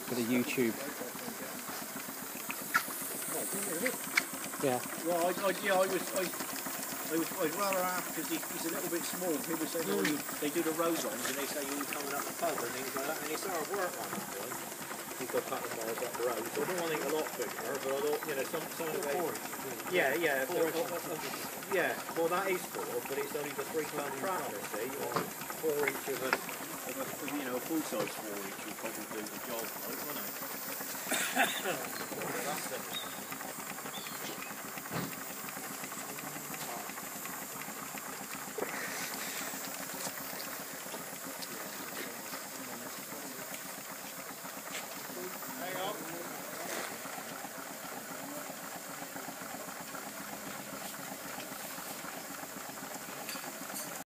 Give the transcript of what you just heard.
for the YouTube. Yeah. Well, I'd rather have, because he's a little bit small. People say, oh, they do the rose-ons and they say you're coming up the pub and things like that, and it's hard work on that one. You've got a couple of miles up the road, so I don't want to think a lot bigger, but I thought, you know, some of the yeah, well that is 4, but it's only the 3-ton tractor, see, or 4 each of a, you know, a full-size 4 each would probably do the job, right, wouldn't it?